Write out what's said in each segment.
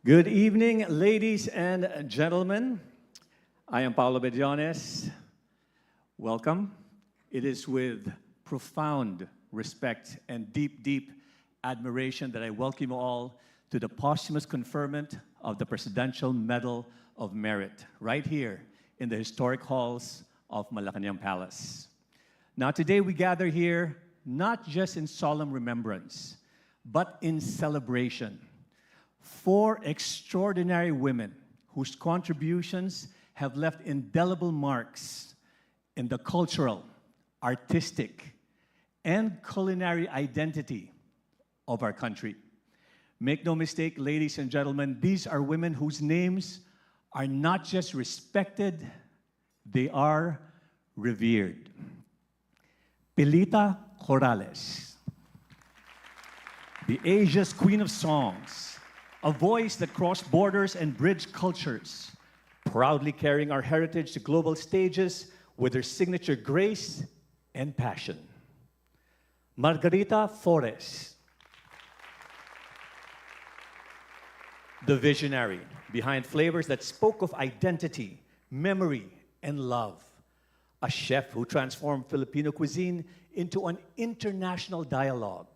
Good evening, ladies and gentlemen. I am Paulo Bediones. Welcome. It is with profound respect and deep admiration that I welcome you all to the posthumous conferment of the Presidential Medal of Merit right here in the historic halls of Malacañang Palace. Now today we gather here not just in solemn remembrance, but in celebration. Four extraordinary women whose contributions have left indelible marks in the cultural, artistic, and culinary identity of our country. Make no mistake, ladies and gentlemen, these are women whose names are not just respected, they are revered. Pilita Corrales, the Asia's Queen of Songs, a voice that crossed borders and bridged cultures, proudly carrying our heritage to global stages with her signature grace and passion. Margarita Flores, the visionary behind flavors that spoke of identity, memory, and love. A chef who transformed Filipino cuisine into an international dialogue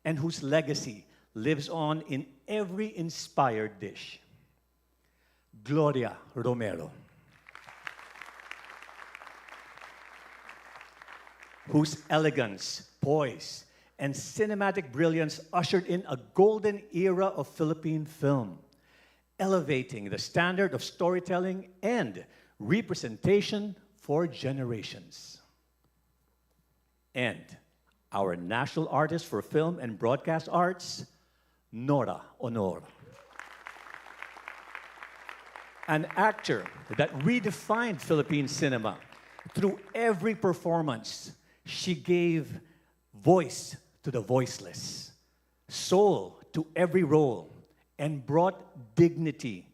and whose legacy lives on in every inspired dish. Gloria Romero, whose elegance, poise, and cinematic brilliance ushered in a golden era of Philippine film, elevating the standard of storytelling and representation for generations. And our national artist for film and broadcast arts, Nora, Aunor. An actor that redefined Philippine cinema. Through every performance, she gave voice to the voiceless, soul to every role, and brought dignity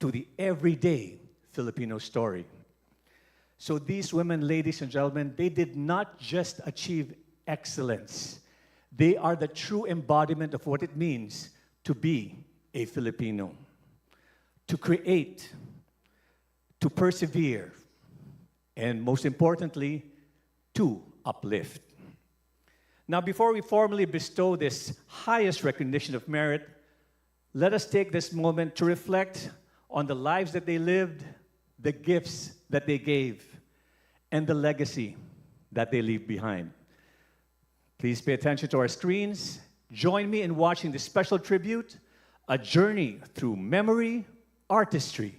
to the everyday Filipino story. So these women, ladies and gentlemen, they did not just achieve excellence. They are the true embodiment of what it means to be a Filipino. To create, to persevere, and most importantly, to uplift. Now, before we formally bestow this highest recognition of merit, let us take this moment to reflect on the lives that they lived, the gifts that they gave, and the legacy that they leave behind. Please pay attention to our screens. Join me in watching this special tribute, a journey through memory, artistry,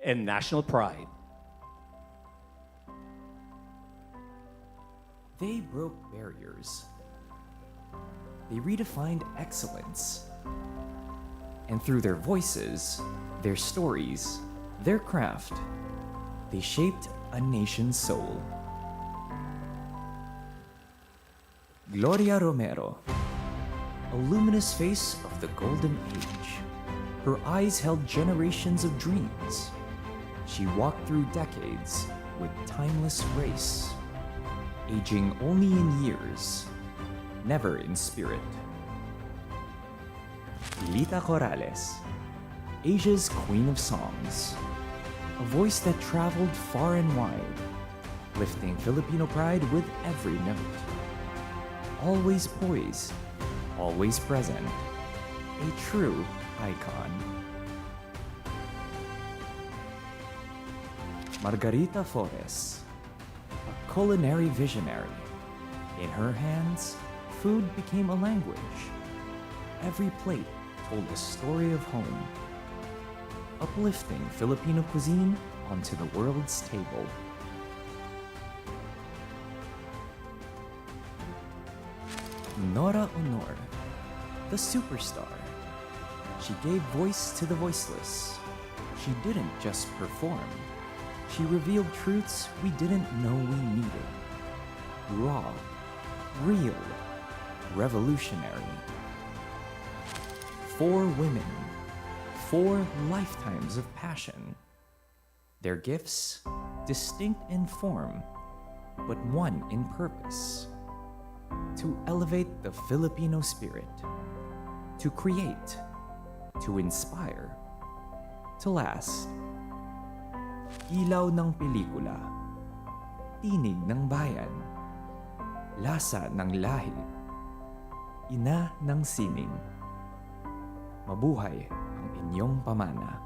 and national pride. They broke barriers. They redefined excellence. And through their voices, their stories, their craft, they shaped a nation's soul. Gloria Romero, a luminous face of the golden age. Her eyes held generations of dreams. She walked through decades with timeless grace, aging only in years, never in spirit. Pilita Corrales, Asia's Queen of Songs, a voice that traveled far and wide, lifting Filipino pride with every note. Always poised, always present, a true icon. Margarita Flores, a culinary visionary. In her hands, food became a language. Every plate told a story of home, uplifting Filipino cuisine onto the world's table. Nora Aunor, the superstar. She gave voice to the voiceless. She didn't just perform. She revealed truths we didn't know we needed. Raw, real, revolutionary. 4 women, 4 lifetimes of passion. Their gifts, distinct in form, but one in purpose. To elevate the Filipino spirit, to create, to inspire, to last. Ilaw ng pelikula, tinig ng bayan, lasa ng lahi, ina ng sining. Mabuhay ang inyong pamana.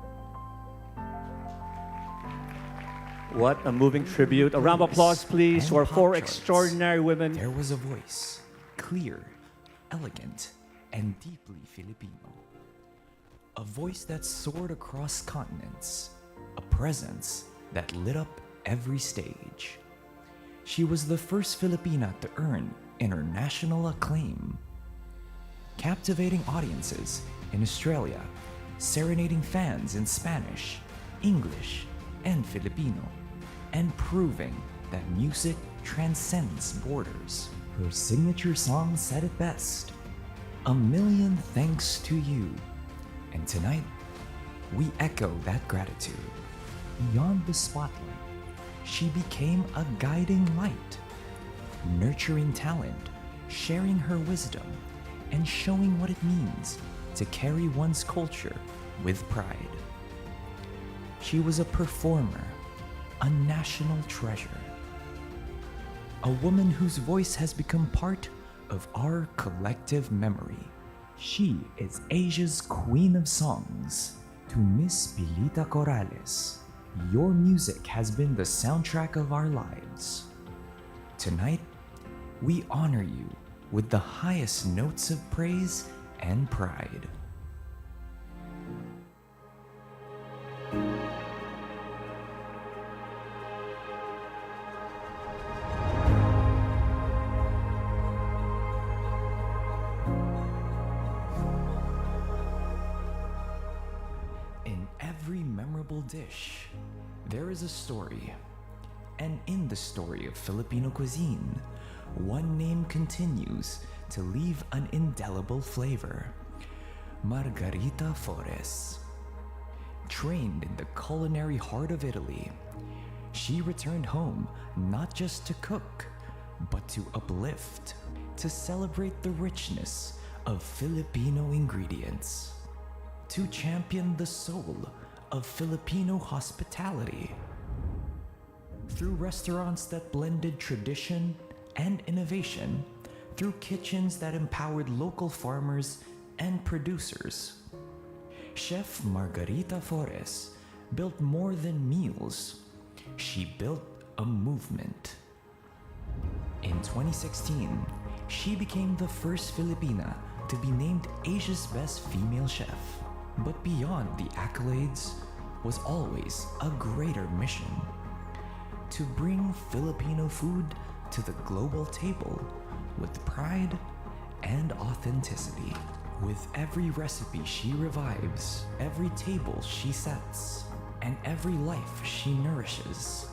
What a moving tribute. A round of applause, please, to our four extraordinary women. There was a voice, clear, elegant, and deeply Filipino. A voice that soared across continents, a presence that lit up every stage. She was the first Filipina to earn international acclaim, captivating audiences in Australia, serenading fans in Spanish, English, and Filipino, and proving that music transcends borders. Her signature song said it best, "A million thanks to you." And tonight, we echo that gratitude. Beyond the spotlight, she became a guiding light, nurturing talent, sharing her wisdom, and showing what it means to carry one's culture with pride. She was a performer, a national treasure, a woman whose voice has become part of our collective memory. She is Asia's Queen of Songs. To Miss Pilita Corrales, your music has been the soundtrack of our lives. Tonight, we honor you with the highest notes of praise and pride. Dish, there is a story, and in the story of Filipino cuisine, one name continues to leave an indelible flavor: Margarita Flores. Trained in the culinary heart of Italy, she returned home not just to cook, but to uplift, to celebrate the richness of Filipino ingredients, to champion the soul of Filipino hospitality. Through restaurants that blended tradition and innovation, through kitchens that empowered local farmers and producers, Chef Margarita Flores built more than meals. She built a movement. In 2016, she became the first Filipina to be named Asia's Best Female Chef. But beyond the accolades was always a greater mission: to bring Filipino food to the global table with pride and authenticity. With every recipe she revives, every table she sets, and every life she nourishes,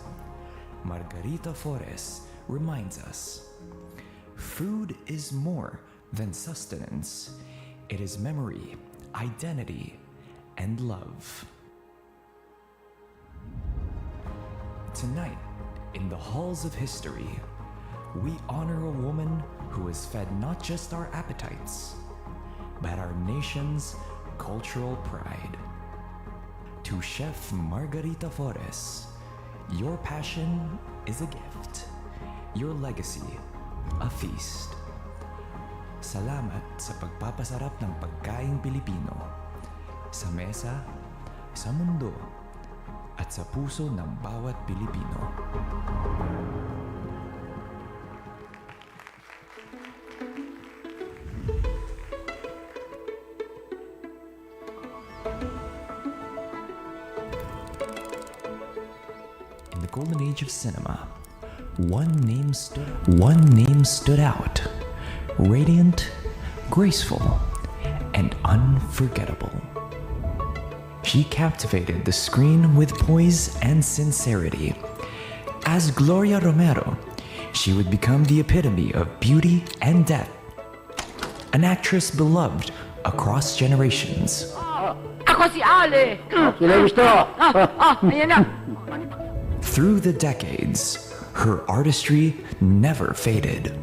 Margarita Flores reminds us, food is more than sustenance. It is memory, identity, and love. Tonight, in the halls of history, we honor a woman who has fed not just our appetites, but our nation's cultural pride. To Chef Margarita Flores, your passion is a gift, your legacy, a feast. Salamat sa pagpapasarap ng pagkaing Pilipino sa mesa, sa mundo, at sa puso ng bawat Pilipino. In the golden age of cinema, one name stood out. Radiant, graceful, and unforgettable. She captivated the screen with poise and sincerity. As Gloria Romero, she would become the epitome of beauty and depth. An actress beloved across generations. Ako si Ale! Sila gusto! Ayan na! Through the decades, her artistry never faded.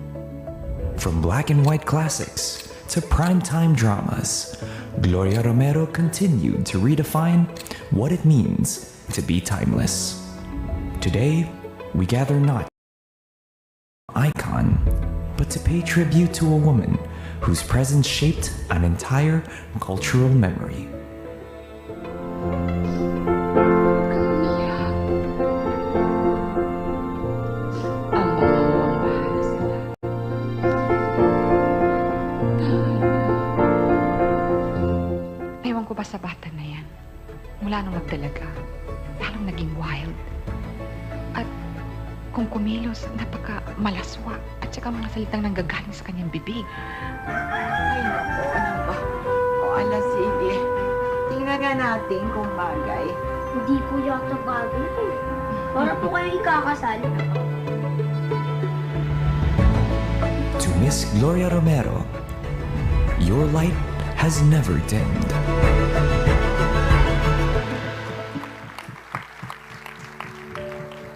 From black and white classics to primetime dramas, Gloria Romero continued to redefine what it means to be timeless. Today, we gather not icon, but to pay tribute to a woman whose presence shaped an entire cultural memory. Ewan ko ba sa bata na yan? Mula nung magdalaga, lalong naging wild. At kung kumilos, napaka-malaswa at saka mga salitang nanggagaling sa kanyang bibig. Ay, naku, ano ba? O, ala, sige. Tingnan nga natin kung bagay. Hindi po yata bagay. Para po kayo ikakasal. To Miss Gloria Romero, your light has never dimmed.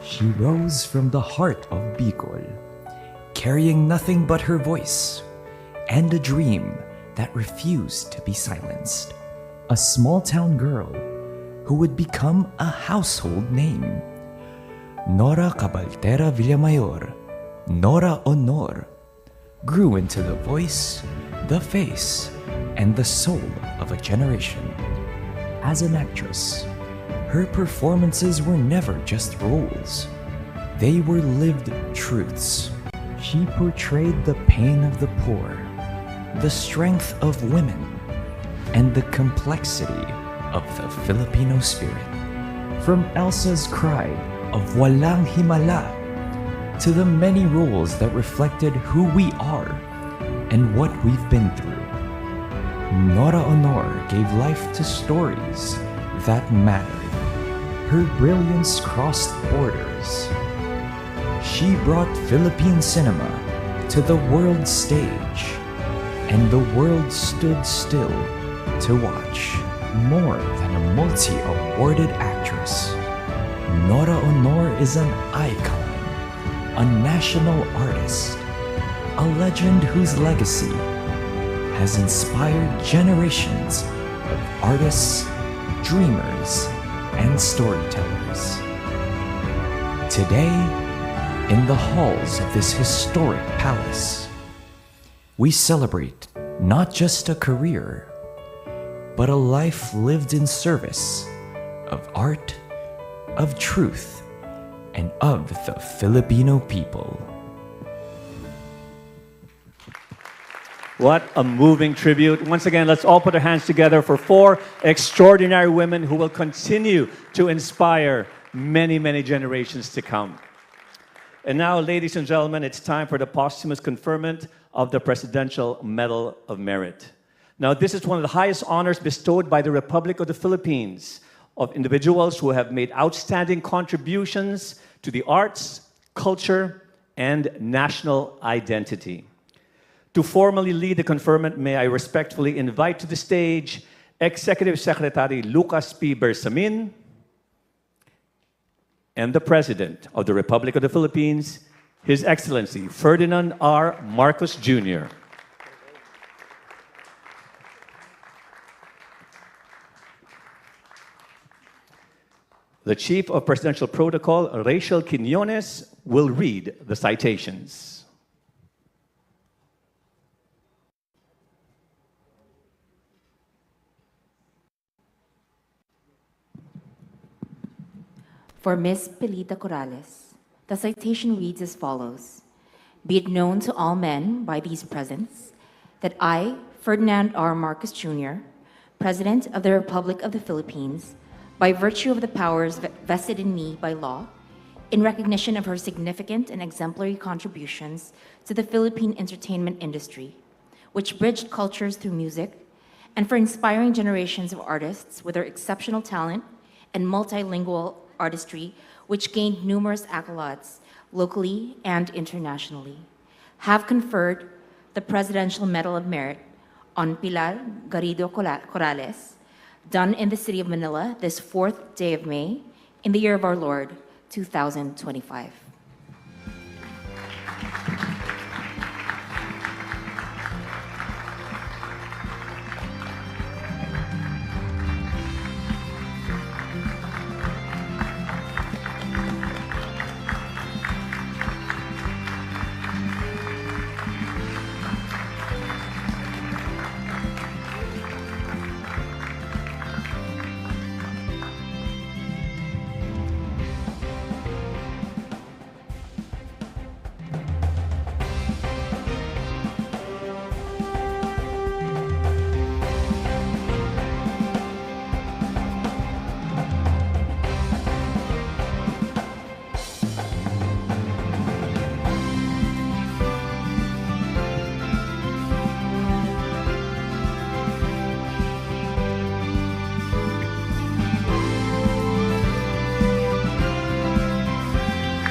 She rose from the heart of Bicol, carrying nothing but her voice and a dream that refused to be silenced. A small-town girl who would become a household name. Nora Cabaltera Villamayor, Nora Aunor, grew into the voice, the face, and the soul of a generation. As an actress, her performances were never just roles. They were lived truths. She portrayed the pain of the poor, the strength of women, and the complexity of the Filipino spirit. From Elsa's cry of Walang Himala to the many roles that reflected who we are and what we've been through, Nora Aunor gave life to stories that mattered. Her brilliance crossed borders. She brought Philippine cinema to the world stage, and the world stood still to watch. More than a multi-awarded actress, Nora Aunor is an icon, a national artist, a legend whose legacy has inspired generations of artists, dreamers, and storytellers. Today, in the halls of this historic palace, we celebrate not just a career, but a life lived in service of art, of truth, and of the Filipino people. What a moving tribute. Once again, let's all put our hands together for 4 extraordinary women who will continue to inspire many, many generations to come. And now, ladies and gentlemen, it's time for the posthumous conferment of the Presidential Medal of Merit. Now, this is one of the highest honors bestowed by the Republic of the Philippines of individuals who have made outstanding contributions to the arts, culture, and national identity. To formally lead the conferment, may I respectfully invite to the stage Executive Secretary Lucas P. Bersamin and the President of the Republic of the Philippines, His Excellency Ferdinand R. Marcos Jr. The Chief of Presidential Protocol, Rachel Quiñones, will read the citations. For Ms. Pilita Corrales, the citation reads as follows. Be it known to all men by these presents that I, Ferdinand R. Marcos Jr., President of the Republic of the Philippines, by virtue of the powers vested in me by law, in recognition of her significant and exemplary contributions to the Philippine entertainment industry, which bridged cultures through music, and for inspiring generations of artists with their exceptional talent and multilingual artistry, which gained numerous accolades locally and internationally, have conferred the Presidential Medal of Merit on Pilar Garrido Corrales, done in the city of Manila this 4th day of May in the year of our Lord, 2025.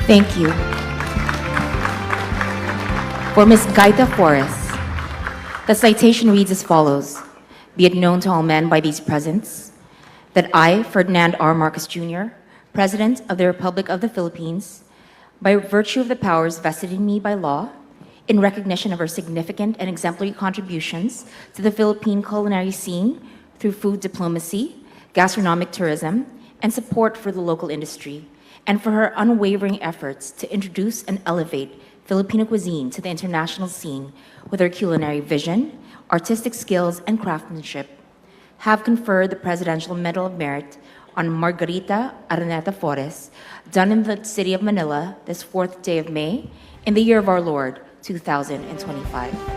Thank you. For Ms. Gaita Flores, the citation reads as follows. Be it known to all men by these presents that I, Ferdinand R. Marcos Jr., President of the Republic of the Philippines, by virtue of the powers vested in me by law, in recognition of her significant and exemplary contributions to the Philippine culinary scene through food diplomacy, gastronomic tourism, and support for the local industry, and for her unwavering efforts to introduce and elevate Filipino cuisine to the international scene with her culinary vision, artistic skills, and craftsmanship, have conferred the Presidential Medal of Merit on Margarita Araneta Flores, done in the city of Manila this 4th day of May, in the year of our Lord, 2025.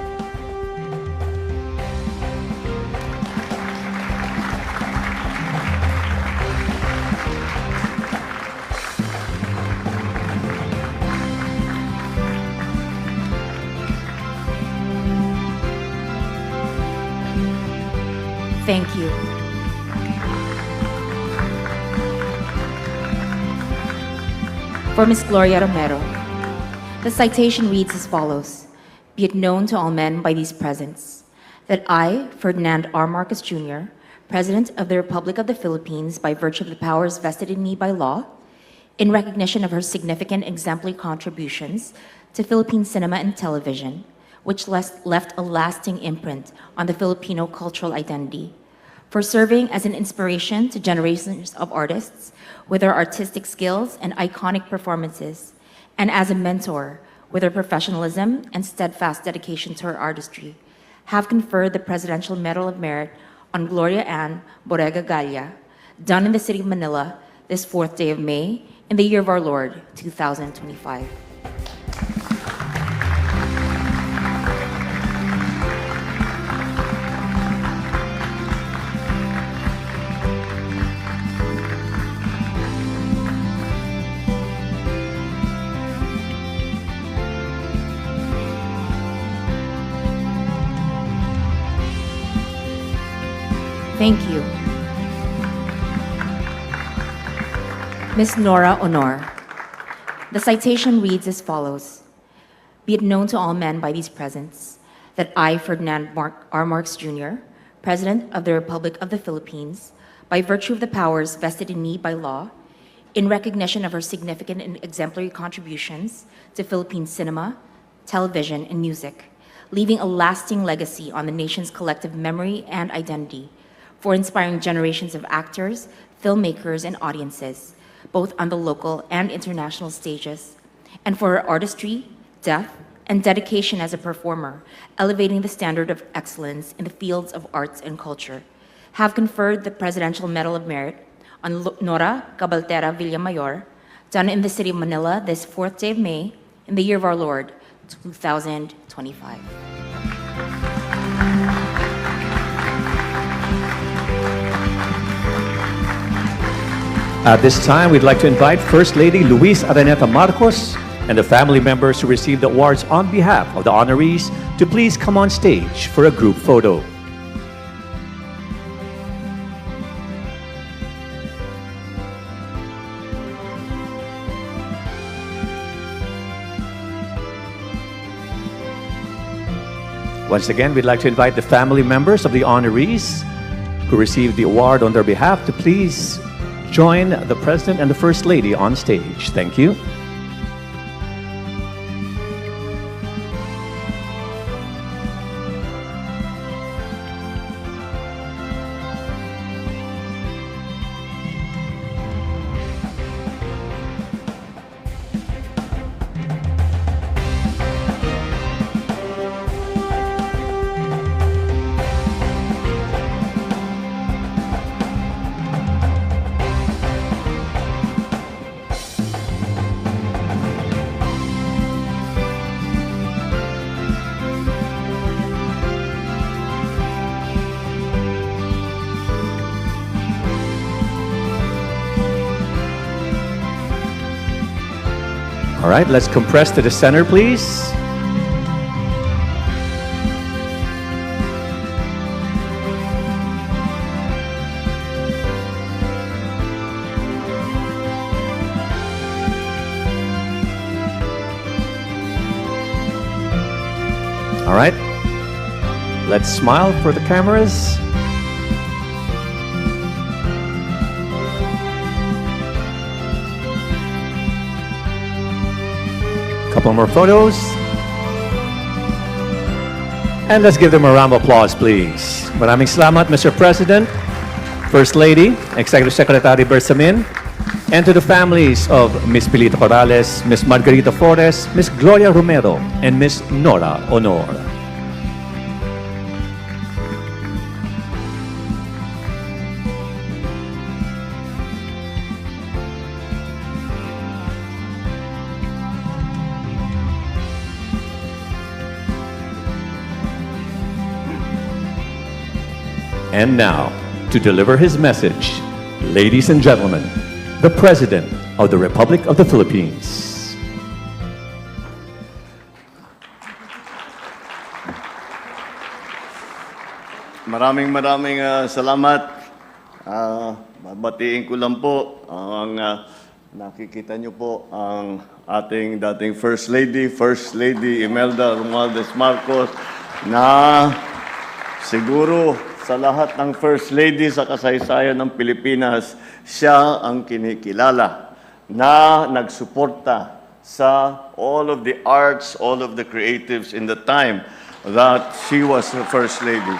Thank you. For Ms. Gloria Romero, the citation reads as follows. Be it known to all men by these presents that I, Ferdinand R. Marcos Jr., President of the Republic of the Philippines by virtue of the powers vested in me by law, in recognition of her significant exemplary contributions to Philippine cinema and television, which left a lasting imprint on the Filipino cultural identity, for serving as an inspiration to generations of artists with her artistic skills and iconic performances, and as a mentor with her professionalism and steadfast dedication to her artistry, have conferred the Presidential Medal of Merit on Gloria Ann Borrega Galla, done in the city of Manila this 4th day of May, in the year of our Lord, 2025. Thank you. Ms. Nora Aunor. The citation reads as follows. Be it known to all men by these presents that I, Ferdinand R. Marcos Jr., President of the Republic of the Philippines, by virtue of the powers vested in me by law, in recognition of her significant and exemplary contributions to Philippine cinema, television, and music, leaving a lasting legacy on the nation's collective memory and identity, for inspiring generations of actors, filmmakers, and audiences, both on the local and international stages, and for her artistry, depth, and dedication as a performer, elevating the standard of excellence in the fields of arts and culture, have conferred the Presidential Medal of Merit on Nora Cabaltera Villamayor, done in the city of Manila this 4th day of May, in the year of our Lord, 2025. At this time, we'd like to invite First Lady Luis Araneta Marcos and the family members who received the awards on behalf of the honorees to please come on stage for a group photo. Once again, we'd like to invite the family members of the honorees who received the award on their behalf to please join the President and the First Lady on stage. Thank you. All right, let's compress to the center, please. All right? Let's smile for the cameras. Couple more photos. And let's give them a round of applause, please. Maraming salamat, Mr. President, First Lady, Executive Secretary Bersamin, and to the families of Ms. Pilita Corrales, Ms. Margarita Flores, Ms. Gloria Romero, and Ms. Nora Aunor. And now, to deliver his message, ladies and gentlemen, the President of the Republic of the Philippines. Maraming salamat. Babatiin ko lang po ang nakikita niyo po ang ating dating First Lady Imelda Romualdez Marcos, na siguro sa lahat ng First Lady sa kasaysayan ng Pilipinas, siya ang kinikilala na nagsuporta sa all of the arts, all of the creatives in the time that she was the First Lady.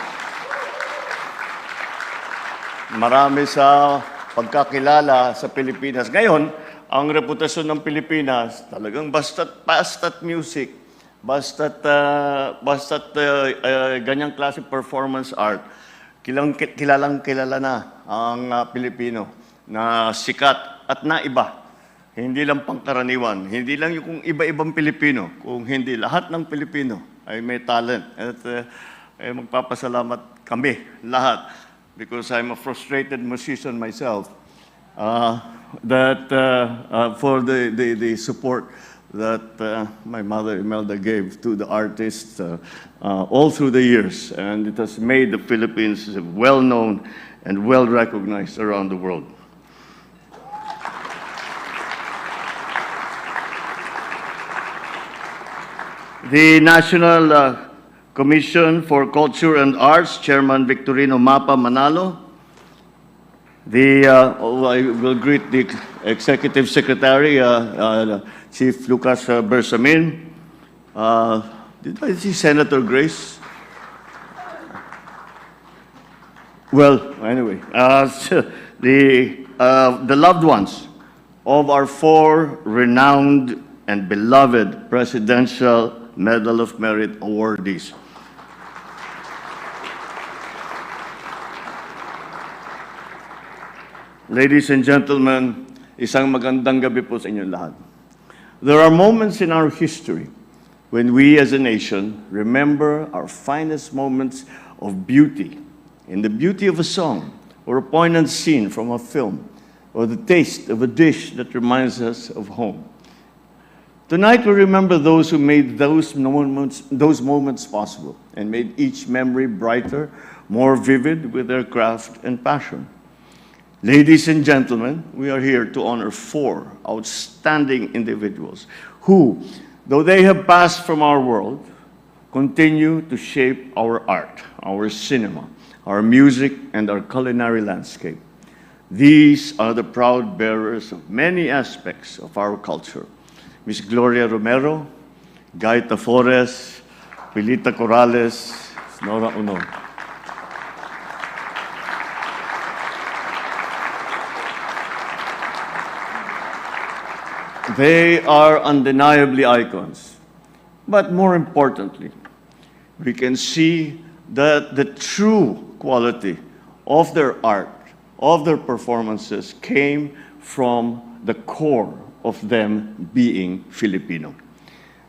Marami sa pagkakilala sa Pilipinas. Ngayon, ang reputasyon ng Pilipinas, talagang basta't music, basta't ganyang klase performance art, kilala na ang Pilipino na sikat at naiba. Hindi lang pangkaraniwan, hindi lang yung iba-ibang Pilipino, kung hindi lahat ng Pilipino ay may talent. At magpapasalamat kami lahat, because I'm a frustrated musician myself, for the support that my mother Imelda gave to the artists all through the years, and it has made the Philippines well known and well recognized around the world. The National Commission for Culture and Arts, Chairman Victorino Mapa Manalo. I will greet the Executive Secretary, Chief Lucas Bersamin. Did I see Senator Grace? Well, anyway, the loved ones of our four renowned and beloved Presidential Medal of Merit awardees. Ladies and gentlemen, isang magandang gabi po sa inyong lahat. There are moments in our history when we as a nation remember our finest moments of beauty, in the beauty of a song, or a poignant scene from a film, or the taste of a dish that reminds us of home. Tonight we remember those who made those moments possible and made each memory brighter, more vivid with their craft and passion. Ladies and gentlemen, we are here to honor four outstanding individuals who, though they have passed from our world, continue to shape our art, our cinema, our music, and our culinary landscape. These are the proud bearers of many aspects of our culture. Ms. Gloria Romero, Gaita Flores, Pilita Corrales, Nora Aunor. They are undeniably icons. But more importantly, we can see that the true quality of their art, of their performances, came from the core of them being Filipino.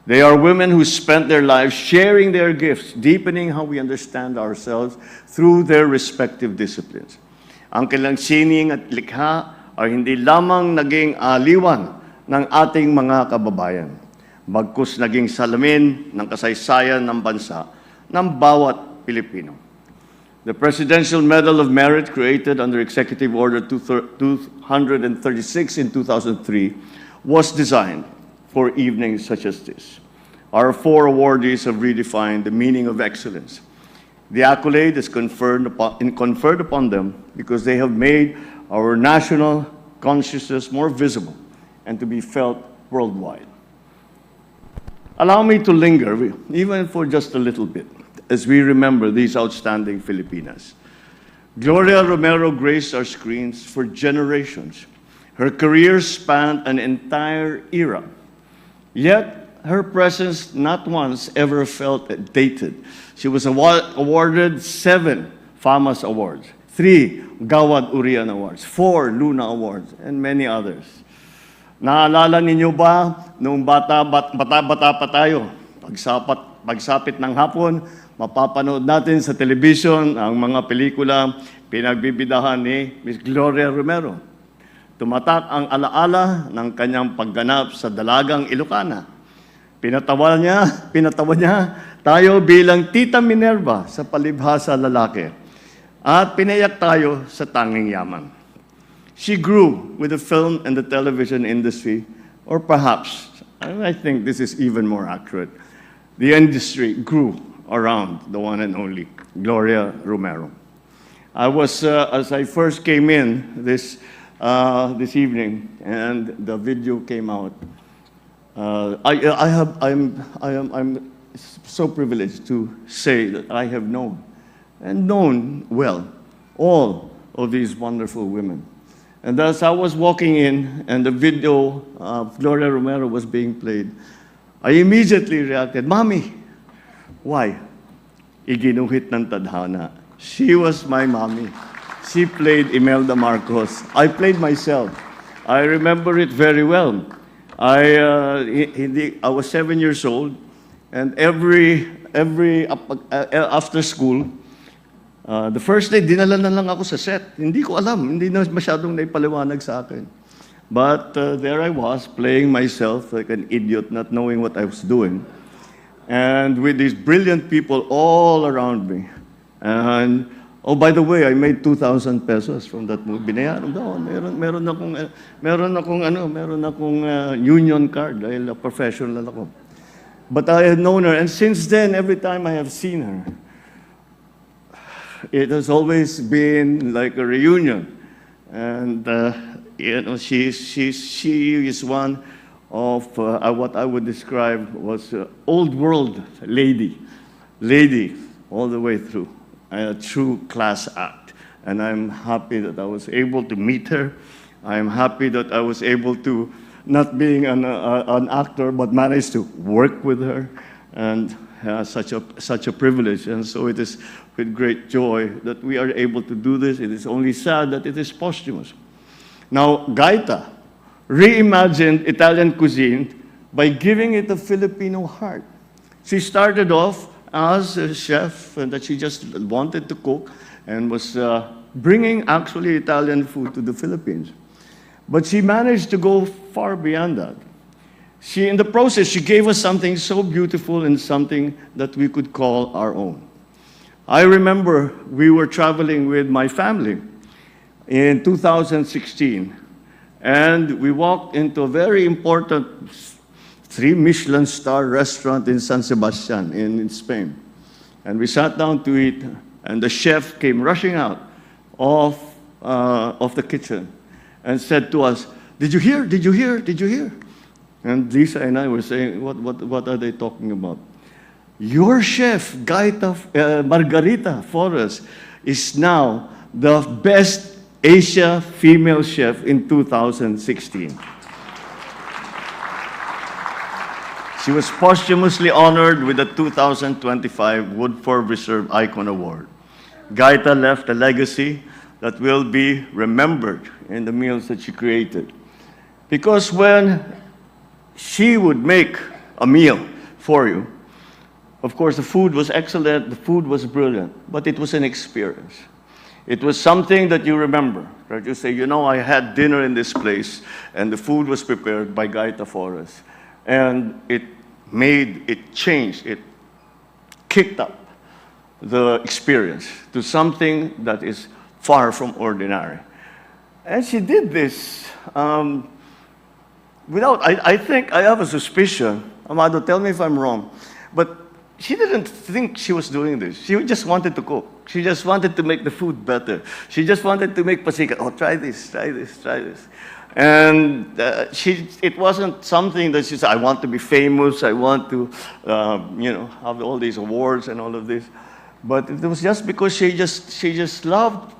They are women who spent their lives sharing their gifts, deepening how we understand ourselves through their respective disciplines. Ang kanilang sining at likha ay hindi lamang naging aliwan ng ating mga kababayan, bagkus naging salamin ng kasaysayan ng bansa ng bawat Pilipino. The Presidential Medal of Merit, created under Executive Order 236 in 2003, was designed for evenings such as this, Our 4 awardees have redefined the meaning of excellence. The accolade is conferred upon them because they have made our national consciousness more visible and to be felt worldwide. Allow me to linger, even for just a little bit, as we remember these outstanding Filipinas. Gloria Romero graced our screens for generations. Her career spanned an entire era. Yet, her presence not once ever felt dated. She was awarded 7 FAMAS Awards, 3 Gawad Urian Awards, 4 Luna Awards, and many others. Naalala ninyo ba, noong bata pa tayo, pagsapit ng hapon, mapapanood natin sa television ang mga pelikula pinagbibidahan ni Miss Gloria Romero. Tumatak ang alaala ng kanyang pagganap sa Dalagang Ilocana. Pinatawa niya tayo bilang Tita Minerva sa palibhasa lalaki. At pinayak tayo sa Tanging Yaman. She grew with the film and the television industry, or perhaps, and I think this is even more accurate, the industry grew around the one and only Gloria Romero. I was, as I first came in this evening, and the video came out. I'm so privileged to say that I have known well all of these wonderful women. And as I was walking in and the video of Gloria Romero was being played, I immediately reacted, "Mommy." Why? Iginuhit ng tadhana. She was my mommy. She played Imelda Marcos. I played myself. I remember it very well. I was 7 years old, and every after school, the first day, dinala na lang ako sa set. Hindi ko alam, hindi na masyadong naipaliwanag sa akin. But there I was, playing myself like an idiot, not knowing what I was doing. And with these brilliant people all around me. And, oh, by the way, I made 2,000 pesos from that movie. Binayaran ko, meron akong union card dahil professional ako. But I had known her, and since then, every time I have seen her, it has always been like a reunion. And, she is one of what I would describe was old world lady all the way through, a true class act. And I'm happy that I was able to meet her. I'm happy that I was able to, not being an actor, but managed to work with her. And such a privilege. And so it is with great joy that we are able to do this. It is only sad that it is posthumous. Now, Gaita reimagined Italian cuisine by giving it a Filipino heart. She started off as a chef and that she just wanted to cook and was bringing actually Italian food to the Philippines. But she managed to go far beyond that. In the process, she gave us something so beautiful and something that we could call our own. I remember we were traveling with my family in 2016, and we walked into a very important 3 Michelin star restaurant in San Sebastian in Spain. And we sat down to eat, and the chef came rushing out of the kitchen and said to us, "Did you hear? Did you hear? Did you hear?" And Lisa and I were saying, what are they talking about? Your chef, Margarita Forrest, is now the best Asia female chef in 2016. She was posthumously honored with the 2025 Woodford Reserve Icon Award. Gaita left a legacy that will be remembered in the meals that she created. Because when she would make a meal for you, of course, the food was excellent, the food was brilliant, but it was an experience. It was something that you remember, right? You say, I had dinner in this place, and the food was prepared by Gaita Forrest. And it changed, it kicked up the experience to something that is far from ordinary. And she did this I think I have a suspicion, Amado, tell me if I'm wrong. But she didn't think she was doing this. She just wanted to cook. She just wanted to make the food better. She just wanted to make pasikat. Oh, try this, try this, try this. And it wasn't something that she said, I want to be famous, I want to, have all these awards and all of this. But it was just because she just loved,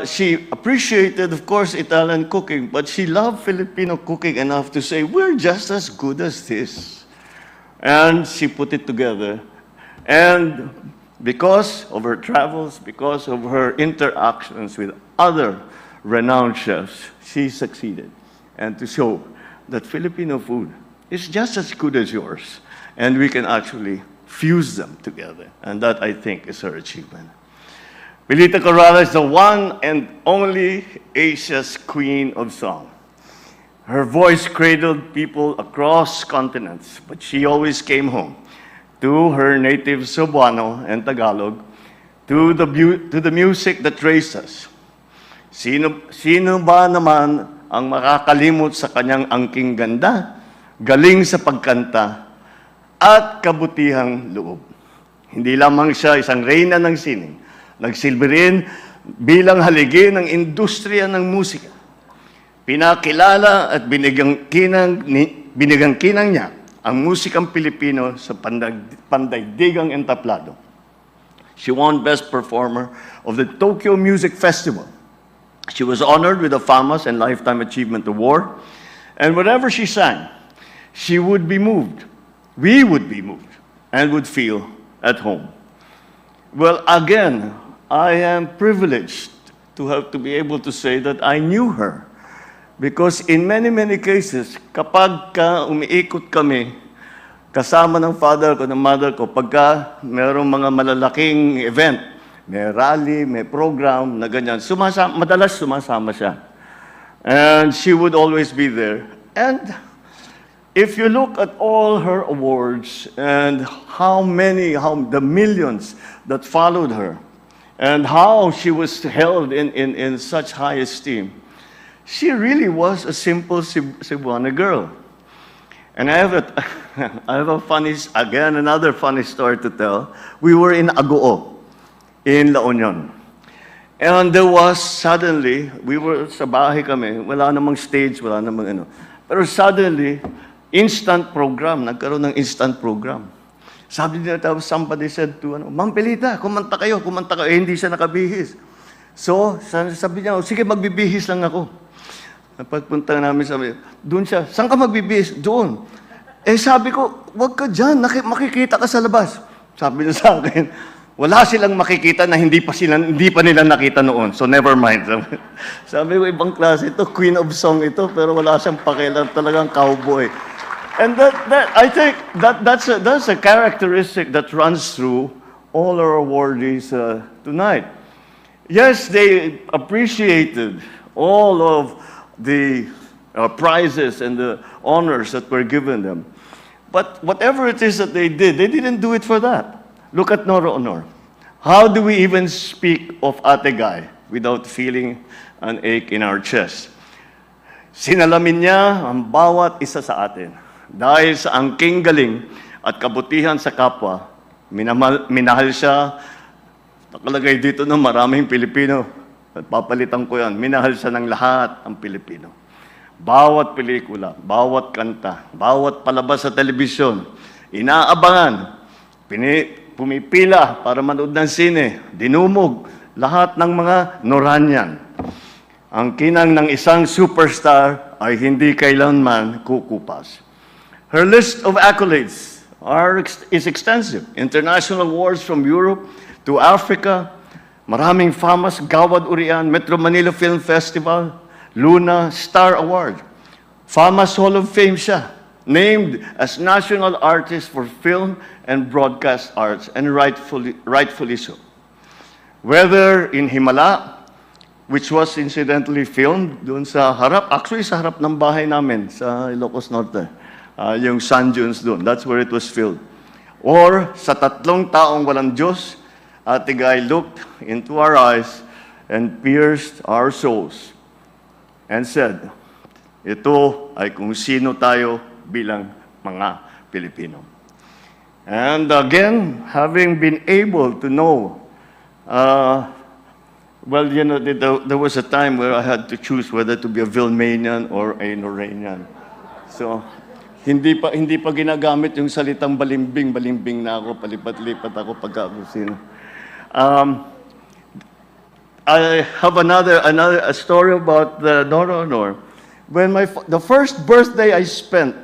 she appreciated, of course, Italian cooking, but she loved Filipino cooking enough to say, we're just as good as this. And she put it together. And because of her travels, because of her interactions with other renowned chefs, she succeeded. And to show that Filipino food is just as good as yours, and we can actually fuse them together. And that, I think, is her achievement. Pilita Corrales is the one and only Asia's queen of song. Her voice cradled people across continents, but she always came home to her native Cebuano and Tagalog, to the music that raised us. Sino ba naman ang makakalimot sa kanyang angking ganda, galing sa pagkanta, at kabutihang loob? Hindi lamang siya isang reyna ng sining, nagsilbi rin bilang haligi ng industriya ng musika. Pinakilala at binigyang kinang niya ang musikang Pilipino sa pandaigdigang entablado. She won Best Performer of the Tokyo Music Festival. She was honored with a FAMAS and Lifetime Achievement Award. And whenever she sang, she would be moved. We would be moved and would feel at home. Well, again, I am privileged to be able to say that I knew her. Because in many, many cases, kapag umiikot kami, kasama ng father ko, ng mother ko, pagka mayroong mga malalaking event, may rally, may program na ganyan, madalas sumasama siya. And she would always be there. And if you look at all her awards and the millions that followed her, and how she was held in such high esteem, she really was a simple Cebuana girl. And I have another funny story to tell. We were in Agoo, in La Union. And there was suddenly, we were sa bahay kami, wala namang stage, wala namang ano. Pero suddenly, instant program, nagkaroon ng instant program. Sabi niya, somebody said to, Ma'am Pilita, kumanta kayo. Hindi siya nakabihis. So, sabi niya, sige, magbibihis lang ako. Pagpunta namin, sabi, doon siya, saan ka magbibihis? Doon. Sabi ko, wag ka dyan, makikita ka sa labas. Sabi niya sa akin, wala silang makikita na hindi pa nila nakita noon. So never mind. Sabi ko, ibang klase ito, queen of song ito, pero wala siyang pakialam, talagang cowboy. And I think that's a characteristic that runs through all our awardees tonight. Yes, they appreciated all of the prizes and the honors that were given them. But whatever it is that they didn't do it for that. Look at Nora Aunor. How do we even speak of Ate Guy without feeling an ache in our chest? Sinalamin niya ang bawat isa sa atin. Dahil sa angking galing at kabutihan sa kapwa, minahal siya. Nakalagay dito ng maraming Pilipino. At papalitan ko yan, minahal siya ng lahat ang Pilipino. Bawat pelikula, bawat kanta, bawat palabas sa telebisyon, inaabangan, pumipila para manood ng sine, dinumog, lahat ng mga Noranian. Ang kinang ng isang superstar ay hindi kailanman kukupas. Her list of accolades is extensive. International awards from Europe to Africa, maraming FAMAS, Gawad Urian, Metro Manila Film Festival, Luna Star Award. FAMAS Hall of Fame siya, named as National Artist for Film and Broadcast Arts, and rightfully so. Whether in Himala, which was incidentally filmed doon sa harap, actually sa harap ng bahay namin sa Ilocos Norte, yung Sand Dunes doon, that's where it was filmed. Or sa Tatlong Taong Walang Diyos, Ate Guy looked into our eyes and pierced our souls and said, ito ay kung sino tayo bilang mga Filipino. And again, having been able to know, well, you know, there was a time where I had to choose whether to be a Vilmanian or a Noranian. So, hindi pa ginagamit yung salitang balimbing na ako, palipat-lipat ako pagkakusin. I have a story about the Nora Aunor. When the first birthday I spent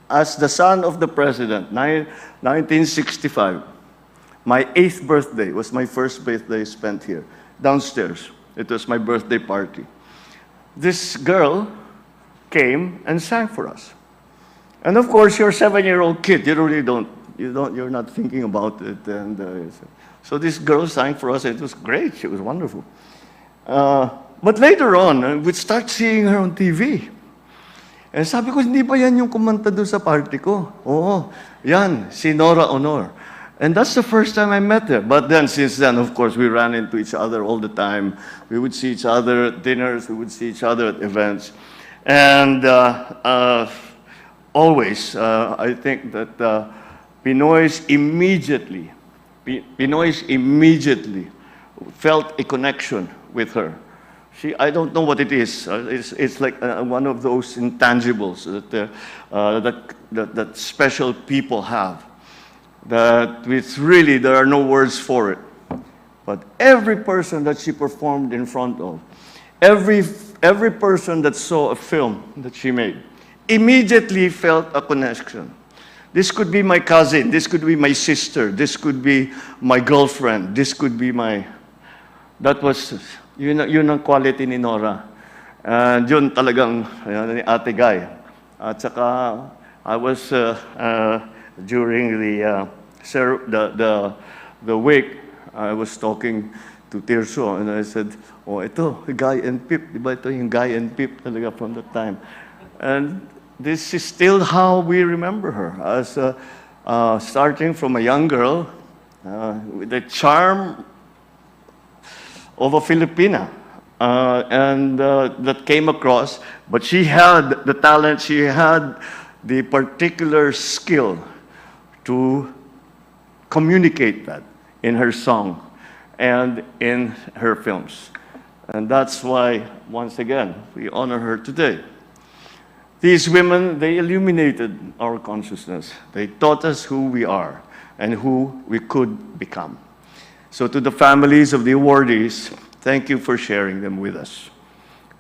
as the son of the president, 1965, my 8th birthday was my first birthday spent here, downstairs. It was my birthday party. This girl came and sang for us. And of course, you're a 7-year-old kid. You really you're not thinking about it. And so this girl sang for us. It was great. She was wonderful. But later on, we'd start seeing her on TV. And sabi ko, hindi ba yan yung kumanta doon sa party ko? Oo, yan, si Nora Aunor. And that's the first time I met her. But then, since then, of course, we ran into each other all the time. We would see each other at dinners. We would see each other at events. And always, I think that Pinoys immediately felt a connection with her. I don't know what it is. It's like one of those intangibles that special people have. That it's really, there are no words for it. But every person that she performed in front of, every person that saw a film that she made, immediately felt a connection. This could be my cousin, this could be my sister, this could be my girlfriend, this could be that was, yun ang quality ni Nora. And yun talagang, ni Ate Guy. At saka, I was, during the wake, I was talking to Tirso, and I said, oh, ito, Guy and Pip. Diba ito yung Guy and Pip talaga from that time. And this is still how we remember her, as starting from a young girl with the charm of a Filipina, and that came across. But she had the talent, she had the particular skill to communicate that in her song and in her films. And that's why, once again, we honor her today. These women, they illuminated our consciousness. They taught us who we are and who we could become. So to the families of the awardees, thank you for sharing them with us.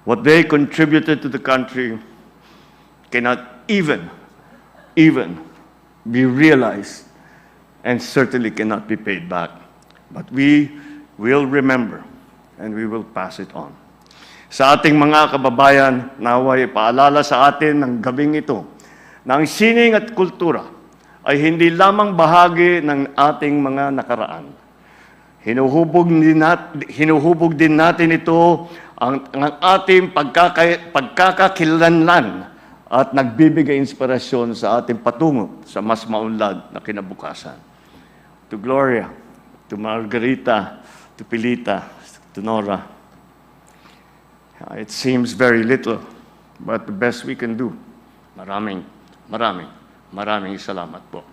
What they contributed to the country cannot even be realized and certainly cannot be paid back. But we will remember and we will pass it on. Sa ating mga kababayan, naway paalala sa atin ng gabing ito na ang sining at kultura ay hindi lamang bahagi ng ating mga nakaraan. Hinuhubog din natin ito ang ating pagkakakilanlan at nagbibigay inspirasyon sa ating patungo sa mas maunlad na kinabukasan. To Gloria, to Margarita, to Pilita, to Nora, it seems very little, but the best we can do. Maraming salamat po.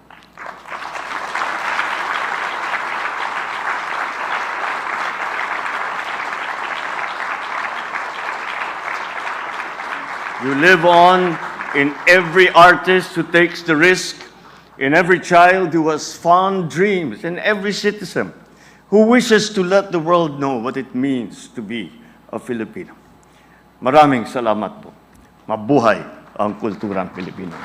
You live on in every artist who takes the risk, in every child who has fond dreams, in every citizen who wishes to let the world know what it means to be a Filipino. Maraming salamat po. Mabuhay ang kulturang Pilipino.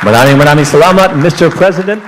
Maraming salamat, Mr. President.